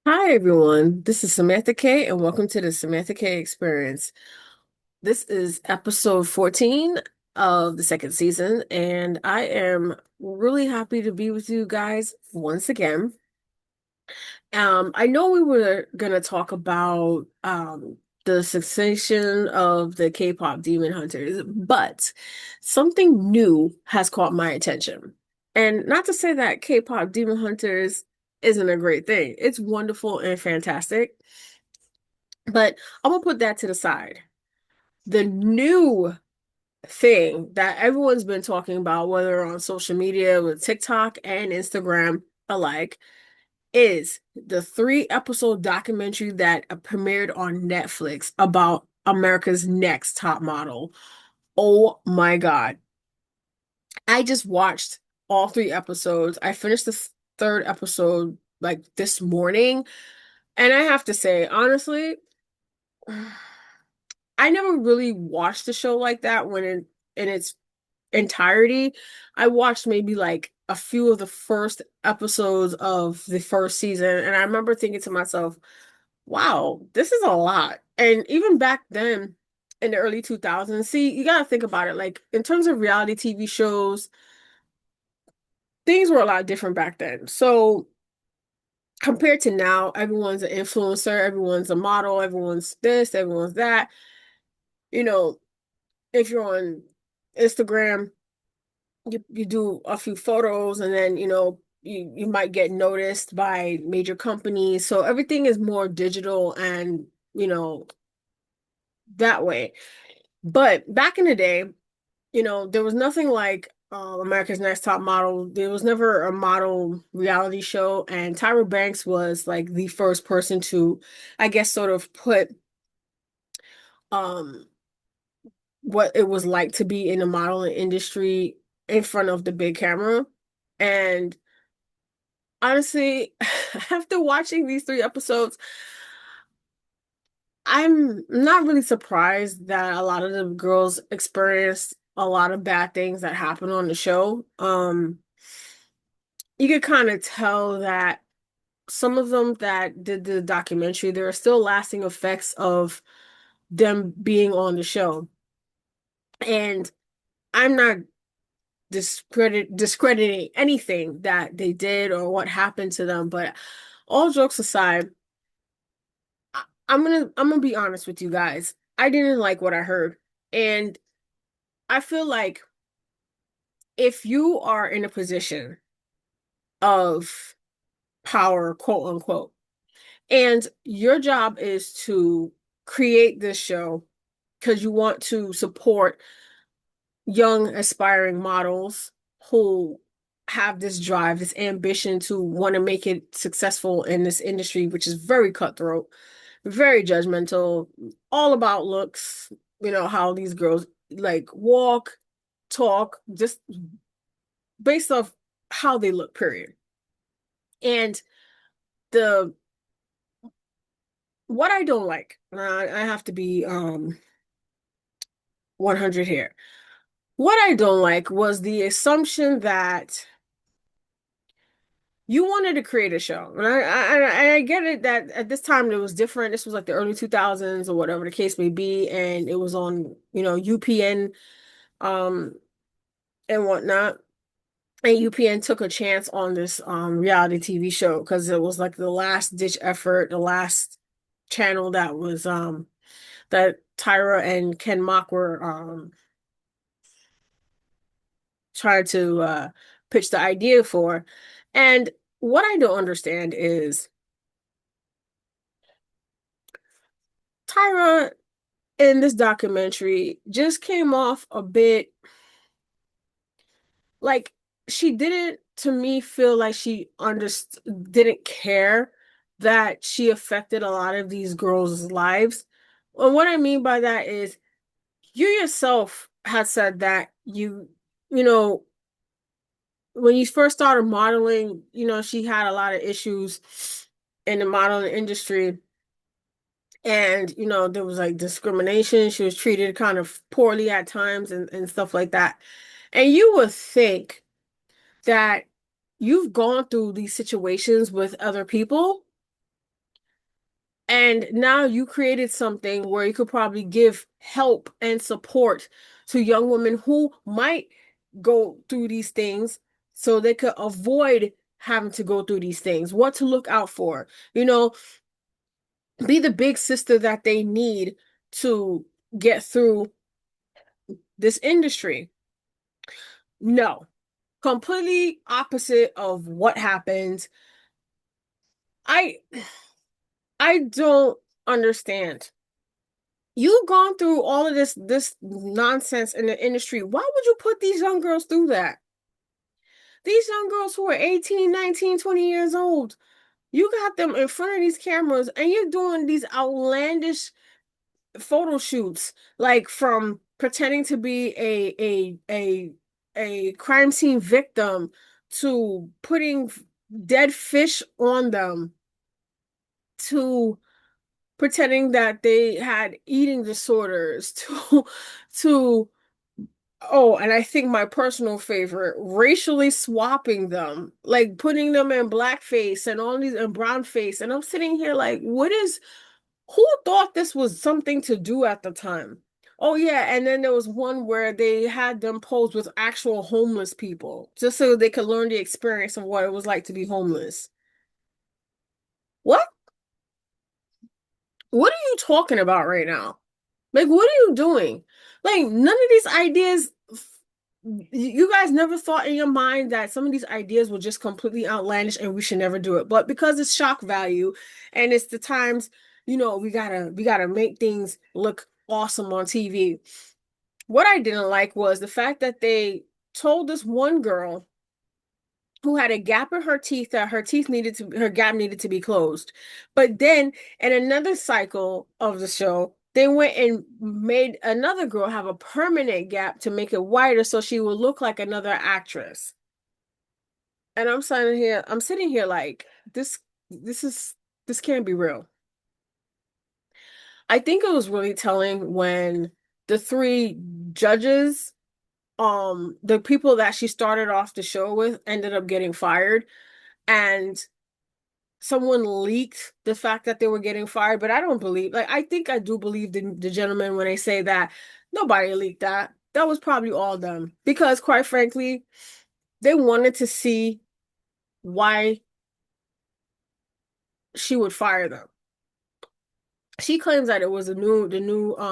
Hi, everyone. This is Samantha K, and welcome to the Samantha K Experience. This is episode 14 of the second season, and I am really happy to be with you guys once again. I know we were gonna talk about the sensation of the K-pop Demon Hunters, but something new has caught my attention. And not to say that K-pop Demon Hunters isn't a great thing. It's wonderful and fantastic, but I'm gonna put that to the side. The new thing that everyone's been talking about, whether on social media with TikTok and Instagram alike, is the three-episode documentary that premiered on Netflix about America's Next Top Model. Oh my God. I just watched all three episodes. I finished the third episode like this morning, and I have to say, honestly, I never really watched the show like that in its entirety. I watched maybe like a few of the first episodes of the first season, and I remember thinking to myself, wow, this is a lot. And even back then in the early 2000s, see, you gotta think about it. Like in terms of reality TV shows, things were a lot different back then. So compared to now, everyone's an influencer, everyone's a model, everyone's this, everyone's that. You know, if you're on Instagram, you do a few photos and then, you might get noticed by major companies. So everything is more digital and, you know, that way. But back in the day, there was nothing like America's Next Top Model. There was never a model reality show, and Tyra Banks was like the first person to, I guess, sort of put um what it was like to be in the modeling industry in front of the big camera. And honestly, after watching these three episodes, I'm not really surprised that a lot of the girls experienced a lot of bad things that happen on the show. You could kind of tell that some of them that did the documentary, there are still lasting effects of them being on the show. And I'm not discrediting anything that they did or what happened to them, but all jokes aside, I'm gonna be honest with you guys. I didn't like what I heard. And I feel like if you are in a position of power, quote unquote, and your job is to create this show because you want to support young aspiring models who have this drive, this ambition to want to make it successful in this industry, which is very cutthroat, very judgmental, all about looks, how these girls like walk, talk, just based off how they look, period. And the what I don't like, I have to be 100 here. What I don't like was the assumption that you wanted to create a show. And I get it that at this time it was different. This was like the early 2000s or whatever the case may be, and it was on, UPN um and whatnot. And UPN took a chance on this reality TV show because it was like the last ditch effort, the last channel that was that Tyra and Ken Mock were trying to pitch the idea for. And what I don't understand is Tyra in this documentary just came off a bit like she didn't to me feel like she underst didn't care that she affected a lot of these girls' lives. And what I mean by that is you yourself had said that you know, when you first started modeling, she had a lot of issues in the modeling industry. And, there was like discrimination. She was treated kind of poorly at times and stuff like that. And you would think that you've gone through these situations with other people And now you created something where you could probably give help and support to young women who might go through these things so they could avoid having to go through these things, what to look out for, you know, be the big sister that they need to get through this industry. No, completely opposite of what happened. I I don't understand. You've gone through all of this nonsense in the industry. Why would you put these young girls through that? These young girls who are 18, 19, 20 years old, you got them in front of these cameras and you're doing these outlandish photo shoots, like from pretending to be a crime scene victim to putting dead fish on them to pretending that they had eating disorders to oh, and I think my personal favorite, racially swapping them, like putting them in blackface and all these in brown face. And I'm sitting here like, who thought this was something to do at the time? Oh yeah, and then there was one where they had them pose with actual homeless people just so they could learn the experience of what it was like to be homeless. What? What are you talking about right now? Like, what are you doing? Like, none of these ideas, you guys never thought in your mind that some of these ideas were just completely outlandish and we should never do it. But because it's shock value and it's the times, we gotta make things look awesome on TV. What I didn't like was the fact that they told this one girl who had a gap in her teeth that her gap needed to be closed. But then in another cycle of the show, they went and made another girl have a permanent gap to make it wider so she would look like another actress. And I'm sitting here like this is this can't be real. I think it was really telling when the three judges, the people that she started off the show with ended up getting fired. And someone leaked the fact that they were getting fired, but I don't believe, like, I think I do believe the gentleman when they say that nobody leaked that. That was probably all them. Because quite frankly, they wanted to see why she would fire them. She claims that it was the new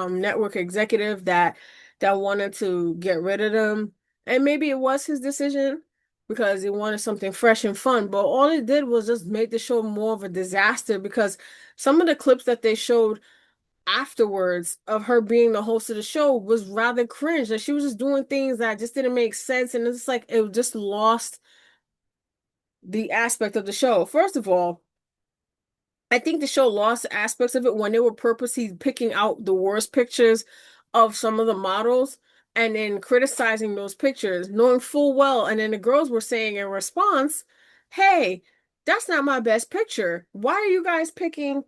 network executive that wanted to get rid of them. And maybe it was his decision because he wanted something fresh and fun. But all it did was just make the show more of a disaster because some of the clips that they showed afterwards of her being the host of the show was rather cringe. That she was just doing things that just didn't make sense. And it's like it just lost the aspect of the show. First of all, I think the show lost aspects of it when they were purposely picking out the worst pictures of some of the models and then criticizing those pictures, knowing full well. And then the girls were saying in response, "Hey, that's not my best picture. Why are you guys picking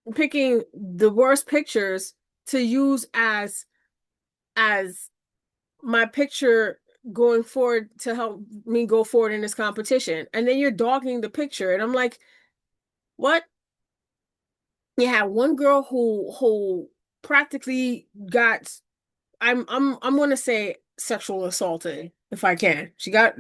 the worst pictures to use as my picture going forward to help me go forward in this competition?" And then you're dogging the picture, and I'm like, "What?" You had one girl who practically got I'm gonna say sexual assaulted if I can. She got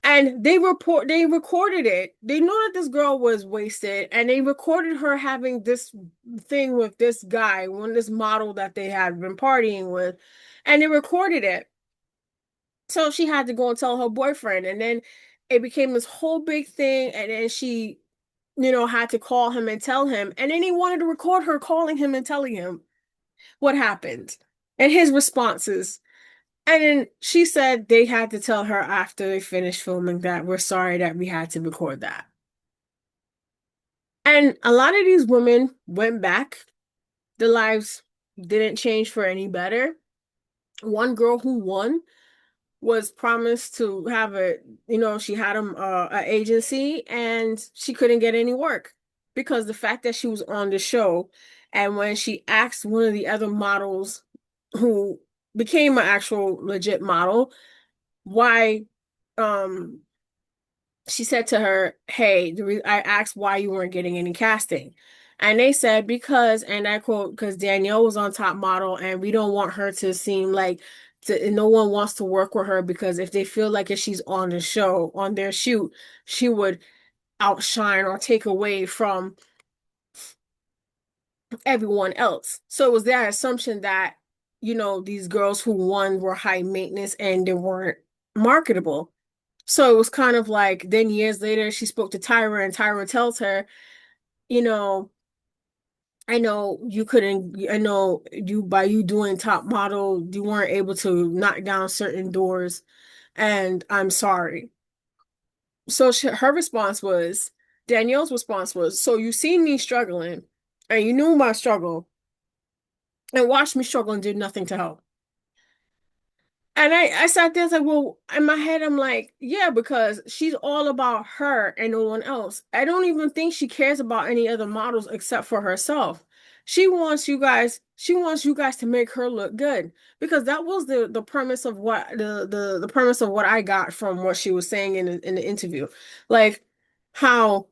and they recorded it. They know that this girl was wasted and they recorded her having this thing with this guy, this model that they had been partying with, and they recorded it. So she had to go and tell her boyfriend, and then it became this whole big thing, and then she had to call him and tell him. And then he wanted to record her calling him and telling him what happened and his responses. And then she said they had to tell her after they finished filming that we're sorry that we had to record that. And a lot of these women went back. Their lives didn't change for any better. One girl who won was promised to have she had an agency and she couldn't get any work because the fact that she was on the show, and when she asked one of the other models who became an actual legit model why um she said to her, "Hey, I asked why you weren't getting any casting." And they said, because, and I quote, because Danielle was on Top Model and we don't want her to seem like no one wants to work with her because if they feel like if she's on the show, on their shoot, she would outshine or take away from everyone else. So it was that assumption that, these girls who won were high maintenance and they weren't marketable. So it was kind of like, then years later, she spoke to Tyra, and Tyra tells her, you know, I know you couldn't, I know you, by you doing Top Model, you weren't able to knock down certain doors, and I'm sorry. So her response was, Danielle's response was, so you seen me struggling, and you knew my struggle, and watched me struggle and did nothing to help. And I sat there, I was like, well, in my head, I'm like, yeah, because she's all about her and no one else. I don't even think she cares about any other models except for herself. She wants you guys to make her look good. Because that was the premise of what the premise of what I got from what she was saying in the interview. Like how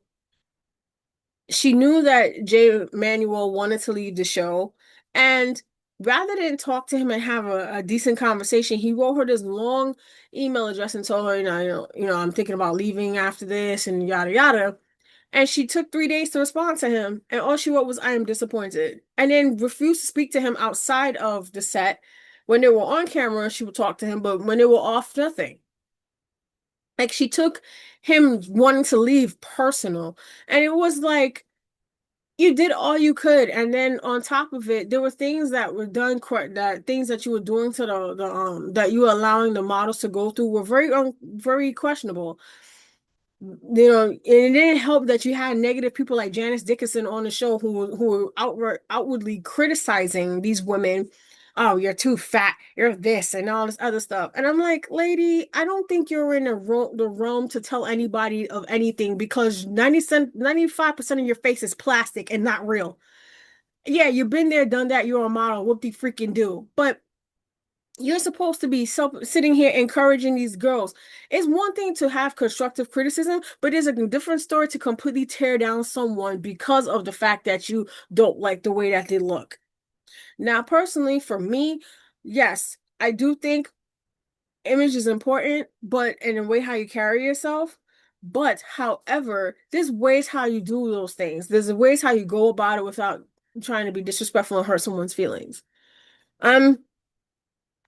she knew that Jay Manuel wanted to leave the show, and rather than talk to him and have a decent conversation, he wrote her this long email address and told her, I'm thinking about leaving after this and yada yada. And she took 3 days to respond to him, and all she wrote was, "I am disappointed," and then refused to speak to him outside of the set. When they were on camera, she would talk to him, but when they were off, nothing. Like she took him wanting to leave personal, and it was like you did all you could, and then on top of it, there were things that were done correct. That things that you were doing to the that you were allowing the models to go through were very questionable. And it didn't help that you had negative people like Janice Dickinson on the show who were outwardly criticizing these women. Oh, you're too fat, you're this, and all this other stuff. And I'm like, lady, I don't think you're in the realm to tell anybody of anything because 95% of your face is plastic and not real. Yeah, you've been there, done that, you're a model, whoop de freaking do. But you're supposed to be sitting here encouraging these girls. It's one thing to have constructive criticism, but it's a different story to completely tear down someone because of the fact that you don't like the way that they look. Now, personally, for me, yes, I do think image is important, but in a way how you carry yourself. But however, there's ways how you do those things. There's ways how you go about it without trying to be disrespectful and hurt someone's feelings. I'm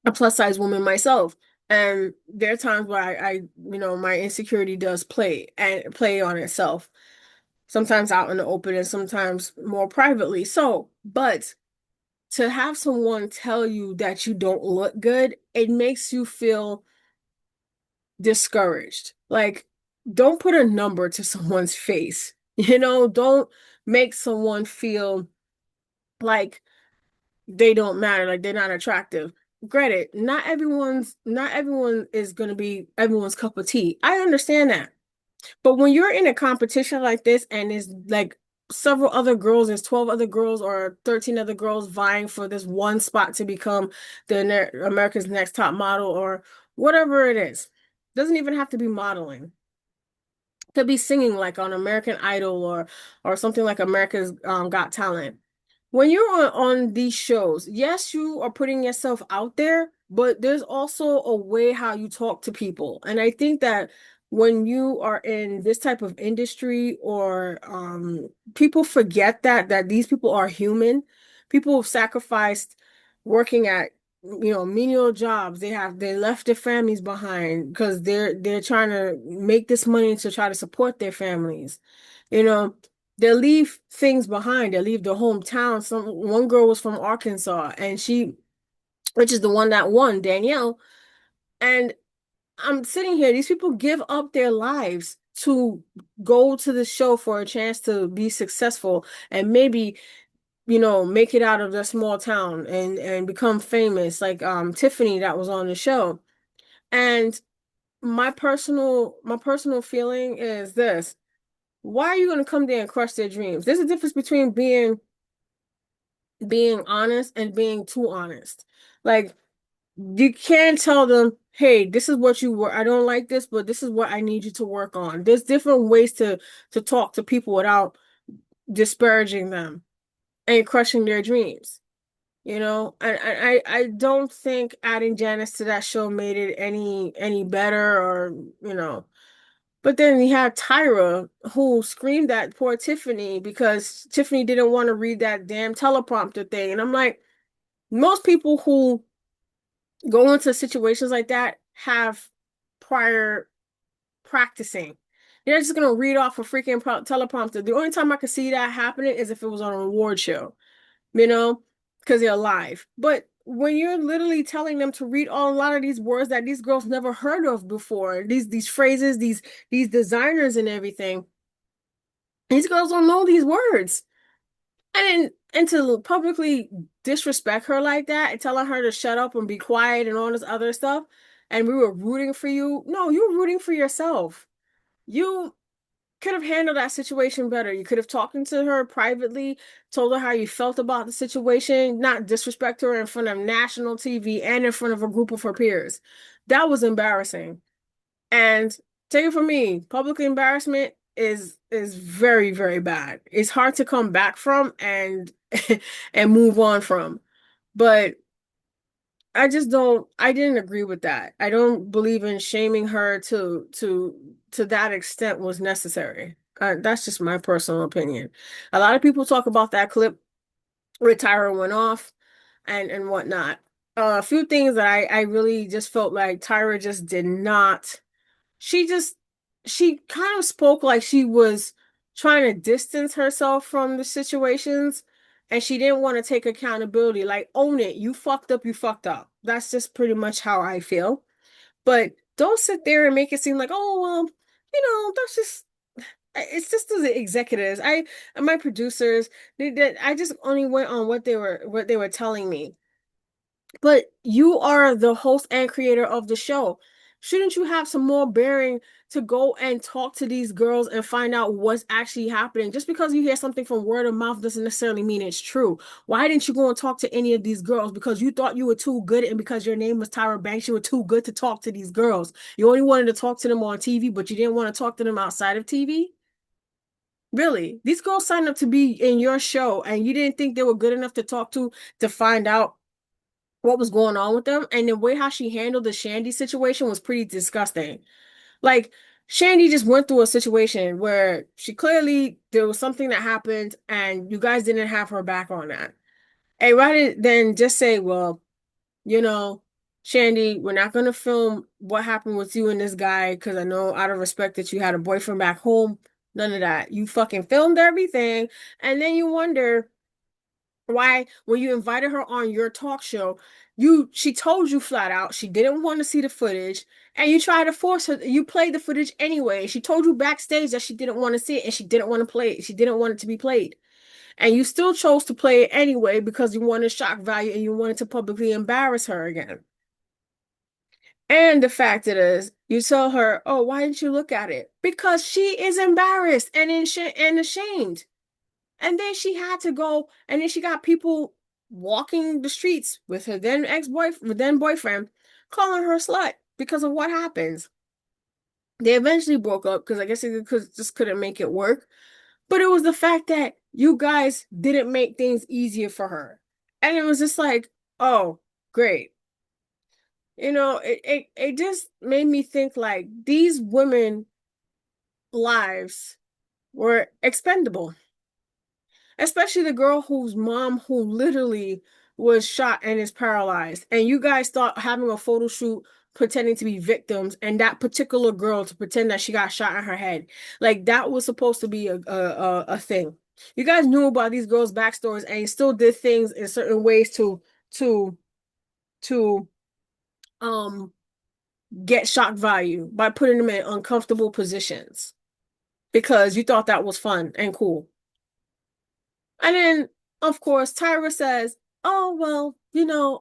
a plus size woman myself. And there are times where my insecurity does play on itself, sometimes out in the open and sometimes more privately. So, but to have someone tell you that you don't look good, it makes you feel discouraged. Like, don't put a number to someone's face. Don't make someone feel like they don't matter, like they're not attractive. Granted, not everyone is going to be everyone's cup of tea. I understand that. But when you're in a competition like this and there's like several other girls, there's 12 other girls or 13 other girls vying for this one spot to become America's Next Top Model or whatever it is. Doesn't even have to be modeling. Could be singing like on American Idol or something like America's Got Talent. When you're on these shows, yes, you are putting yourself out there, but there's also a way how you talk to people. And I think that when you are in this type of industry or people forget that these people are human. People have sacrificed working at menial jobs. They left their families behind because they're trying to make this money to try to support their families. You know, they leave things behind. They leave their hometown. One girl was from Arkansas, and which is the one that won, Danielle. And I'm sitting here. These people give up their lives to go to the show for a chance to be successful and maybe make it out of their small town and become famous, like Tiffany that was on the show. And my personal feeling is this. Why are you going to come there and crush their dreams? There's a difference between being honest and being too honest. Like, you can't tell them, hey, this is what you were. I don't like this, but this is what I need you to work on. There's different ways to talk to people without disparaging them and crushing their dreams. I don't think adding Janice to that show made it any better or, you know. But then you had Tyra who screamed at poor Tiffany because Tiffany didn't want to read that damn teleprompter thing. And I'm like, most people who go into situations like that have prior practicing. They're just gonna read off a freaking teleprompter. The only time I could see that happening is if it was on an award show, you know, because they're live. But when you're literally telling them to read all a lot of these words that these girls never heard of before, these phrases, these designers and everything, these girls don't know these words. And to publicly disrespect her like that and telling her to shut up and be quiet and all this other stuff, and we were rooting for you. No, you were rooting for yourself. You could have handled that situation better. You could have talked to her privately, told her how you felt about the situation, not disrespect her in front of national TV and in front of a group of her peers. That was embarrassing. And take it from me, public embarrassment is very, very bad. It's hard to come back from and and move on from. But I didn't agree with that. I don't believe in shaming her to that extent was necessary. That's just my personal opinion. A lot of people talk about that clip where Tyra went off and whatnot. A few things that I really just felt like Tyra just did not. She just she kind of spoke like she was trying to distance herself from the situations and she didn't want to take accountability. Like, own it. You fucked up, you fucked up. That's just pretty much how I feel. But don't sit there and make it seem like, oh, well, that's just it's just the executives. I and my producers, I just only went on what they were telling me. But you are the host and creator of the show. Shouldn't you have some more bearing to go and talk to these girls and find out what's actually happening? Just because you hear something from word of mouth doesn't necessarily mean it's true. Why didn't you go and talk to any of these girls? Because you thought you were too good, and because your name was Tyra Banks, you were too good to talk to these girls. You only wanted to talk to them on TV, but you didn't want to talk to them outside of TV? Really? These girls signed up to be in your show, and you didn't think they were good enough to talk to find out what was going on with them, and the way how she handled the Shandy situation was pretty disgusting. Like, Shandy just went through a situation where she clearly there was something that happened and you guys didn't have her back on that. And rather than just say, well, you know, Shandy, we're not going to film what happened with you and this guy because I know out of respect that you had a boyfriend back home. None of that. You fucking filmed everything, and then you wonder why when you invited her on your talk show, she told you flat out she didn't want to see the footage, and you tried to force her. You played the footage anyway. She told you backstage that she didn't want to see it and she didn't want to play it. She didn't want it to be played. And you still chose to play it anyway because you wanted shock value and you wanted to publicly embarrass her again. And the fact it is, you tell her, "Oh, why didn't you look at it?" Because she is embarrassed and ashamed. And then she had to go, and then she got people walking the streets with her then ex-boyfriend, then boyfriend, calling her a slut because of what happens. They eventually broke up because I guess it just couldn't make it work. But it was the fact that you guys didn't make things easier for her. And it was just like, oh, great. It just made me think like these women lives were expendable. Especially the girl whose mom who literally was shot and is paralyzed. And you guys thought having a photo shoot pretending to be victims and that particular girl to pretend that she got shot in her head. Like that was supposed to be a thing. You guys knew about these girls' backstories and you still did things in certain ways to to um get shock value by putting them in uncomfortable positions because you thought that was fun and cool. And then, of course, Tyra says, oh, well,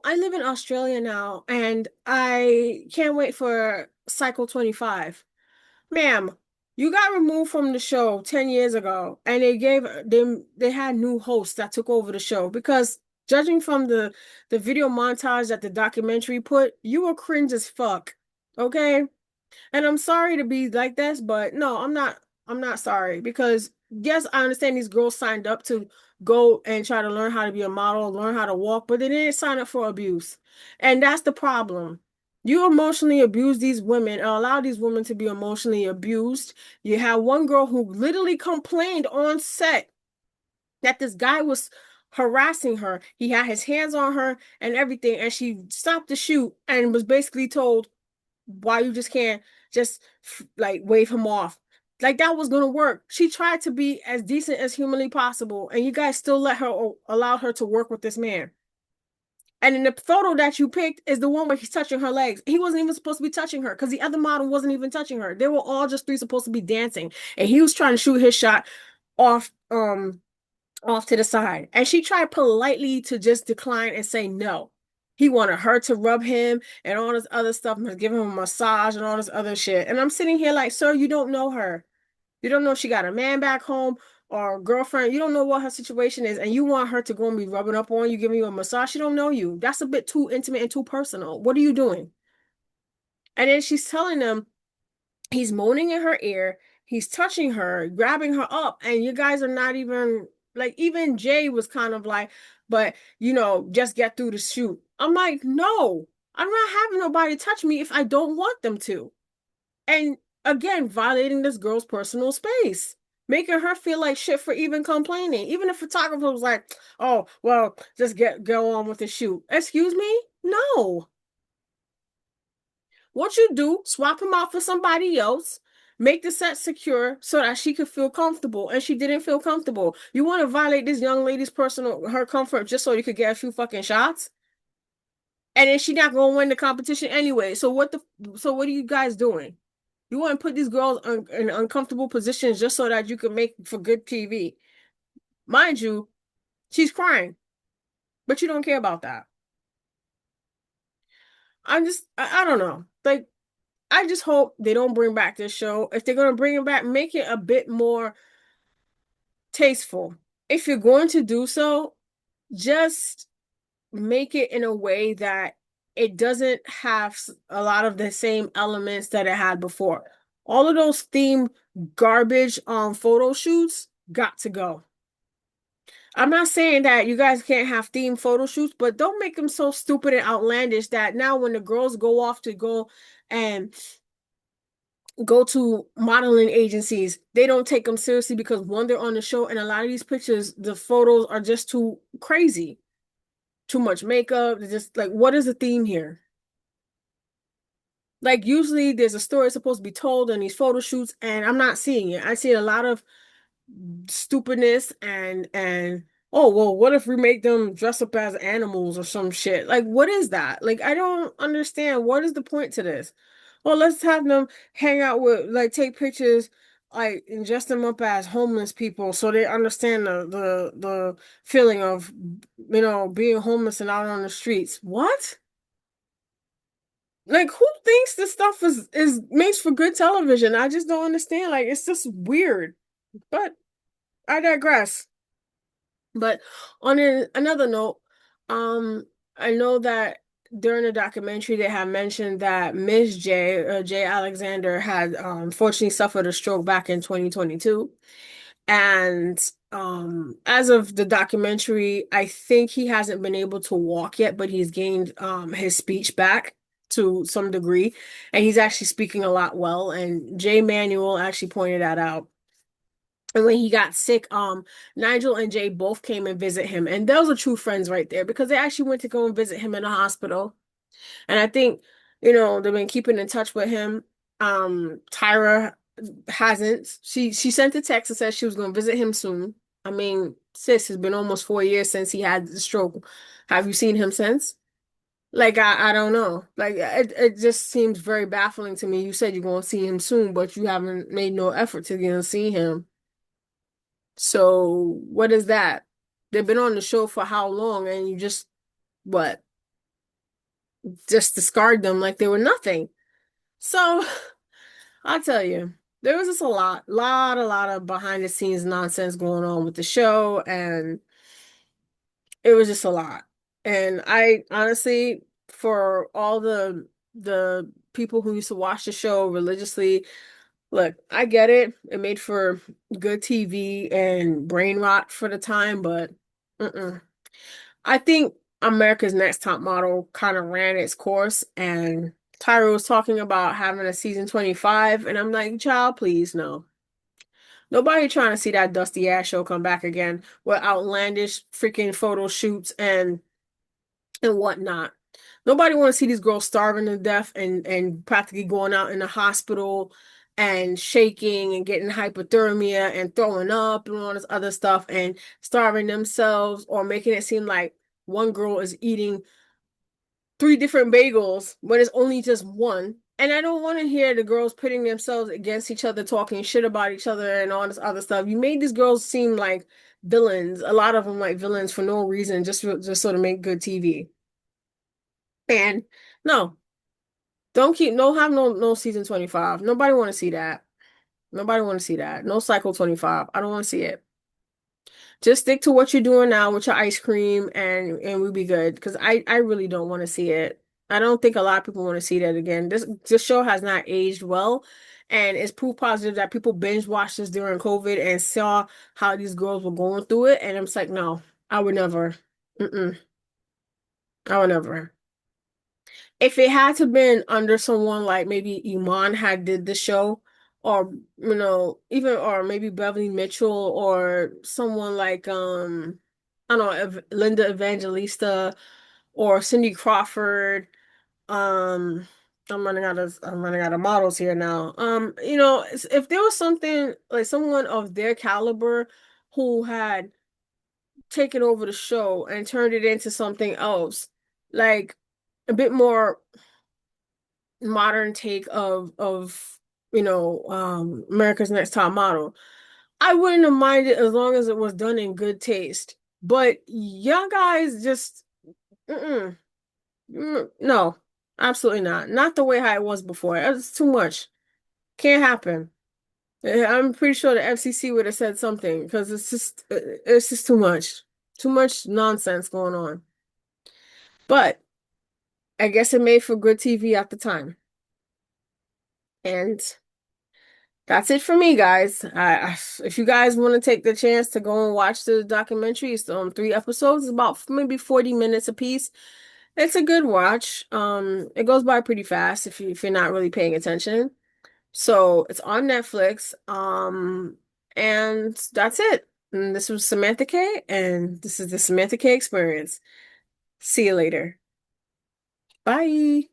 I live in Australia now and I can't wait for Cycle 25. Ma'am, you got removed from the show 10 years ago and they had new hosts that took over the show because judging from the video montage that the documentary put, you were cringe as fuck. Okay? And I'm sorry to be like this, but no, I'm not sorry because yes, I understand these girls signed up to go and try to learn how to be a model, learn how to walk, but they didn't sign up for abuse. And that's the problem. You emotionally abuse these women and allow these women to be emotionally abused. You have one girl who literally complained on set that this guy was harassing her. He had his hands on her and everything, and she stopped the shoot and was basically told, why you just can't just like wave him off. Like that was gonna work. She tried to be as decent as humanly possible, and you guys still let her allow her to work with this man. And in the photo that you picked is the one where he's touching her legs. He wasn't even supposed to be touching her because the other model wasn't even touching her. They were all just three supposed to be dancing, and he was trying to shoot his shot off off to the side. And she tried politely to just decline and say no. He wanted her to rub him and all this other stuff, give him a massage and all this other shit. And I'm sitting here like, sir, you don't know her. You don't know if she got a man back home or a girlfriend. You don't know what her situation is. And you want her to go and be rubbing up on you, giving you a massage. She don't know you. That's a bit too intimate and too personal. What are you doing? And then she's telling them, he's moaning in her ear. He's touching her, grabbing her up, and you guys are not even like, even Jay was kind of like, but just get through the shoot. I'm like, no, I'm not having nobody touch me if I don't want them to. And again, violating this girl's personal space, making her feel like shit for even complaining. Even the photographer was like, oh, well, just go on with the shoot. Excuse me? No. What you do, swap him out for somebody else, make the set secure so that she could feel comfortable, and she didn't feel comfortable. You want to violate this young lady's her comfort just so you could get a few fucking shots? And then she not gonna win the competition anyway. So what are you guys doing? You want to put these girls in uncomfortable positions just so that you can make for good TV. Mind you, she's crying, but you don't care about that. I don't know. Like, I just hope they don't bring back this show. If they're gonna bring it back, make it a bit more tasteful. If you're going to do so, just make it in a way that it doesn't have a lot of the same elements that it had before. All of those themed garbage photo shoots got to go. I'm not saying that you guys can't have themed photo shoots, but don't make them so stupid and outlandish that now when the girls go off to and go to modeling agencies, they don't take them seriously because one, they're on the show, and a lot of these pictures, the photos are just too crazy. Too much makeup. They're just like, what is the theme here? Like usually there's a story supposed to be told in these photo shoots, and I'm not seeing it. I see a lot of stupidness and oh well, what if we make them dress up as animals or some shit? Like, what is that? Like, I don't understand. What is the point to this? Well, let's have them hang out with, like, take pictures, like, and dress them up as homeless people so they understand the feeling of being homeless and out on the streets. What? Like, who thinks this stuff is makes for good television? I just don't understand. Like, it's just weird. But I digress. But on another note, I know that during the documentary they have mentioned that Miss J, J. Alexander, had unfortunately suffered a stroke back in 2022. And as of the documentary, I think he hasn't been able to walk yet, but he's gained his speech back to some degree, and he's actually speaking a lot well. And Jay Manuel actually pointed that out. And when he got sick, Nigel and Jay both came and visit him. And those are true friends right there because they actually went to go and visit him in the hospital. And I think, they've been keeping in touch with him. Tyra hasn't. She sent a text and said she was going to visit him soon. I mean, sis, it's been almost 4 years since he had the stroke. Have you seen him since? Like, I don't know. Like, it just seems very baffling to me. You said you're going to see him soon, but you haven't made no effort to get to see him. So what is that? They've been on the show for how long, and you just what? Just discard them like they were nothing. So I'll tell you, there was just a lot of behind the scenes nonsense going on with the show, and it was just a lot. And I honestly, for all the the people who used to watch the show religiously. Look, I get it. It made for good TV and brain rot for the time, but mm-mm. I think America's Next Top Model kind of ran its course, and Tyra was talking about having a season 25, and I'm like, child, please, no. Nobody trying to see that dusty ass show come back again with outlandish freaking photo shoots and whatnot. Nobody want to see these girls starving to death and practically going out in the hospital and shaking and getting hypothermia and throwing up and all this other stuff and starving themselves or making it seem like one girl is eating three different bagels when it's only just one. And I don't want to hear the girls pitting themselves against each other, talking shit about each other and all this other stuff. You made these girls seem like villains, a lot of them like villains for no reason, just so to make good TV. And no, don't keep no have no season 25. Nobody want to see that. Nobody want to see that. No cycle 25. I don't want to see it. Just stick to what you're doing now with your ice cream and we'll be good. Because I really don't want to see it. I don't think a lot of people want to see that again. This show has not aged well. And it's proof positive that people binge watched this during COVID and saw how these girls were going through it. And I'm just like, no, I would never. Mm-mm, I would never. If it had to been under someone like maybe Iman had did the show, or even or maybe Beverly Mitchell or someone like I don't know, Linda Evangelista or Cindy Crawford. Um, I'm running out of models here now. If there was something like someone of their caliber who had taken over the show and turned it into something else, like a bit more modern take of America's Next Top Model. I wouldn't have minded as long as it was done in good taste. But young guys just mm-mm, no, absolutely not. Not the way how it was before. It's too much. Can't happen. I'm pretty sure the FCC would have said something because it's just too much. Too much nonsense going on. But I guess it made for good TV at the time. And that's it for me, guys. If you guys want to take the chance to go and watch the documentary, it's 3 episodes, it's about maybe 40 minutes a piece. It's a good watch. It goes by pretty fast if you're not really paying attention. So it's on Netflix. And that's it. And this was Samantha K, and this is the Samantha K Experience. See you later. Bye.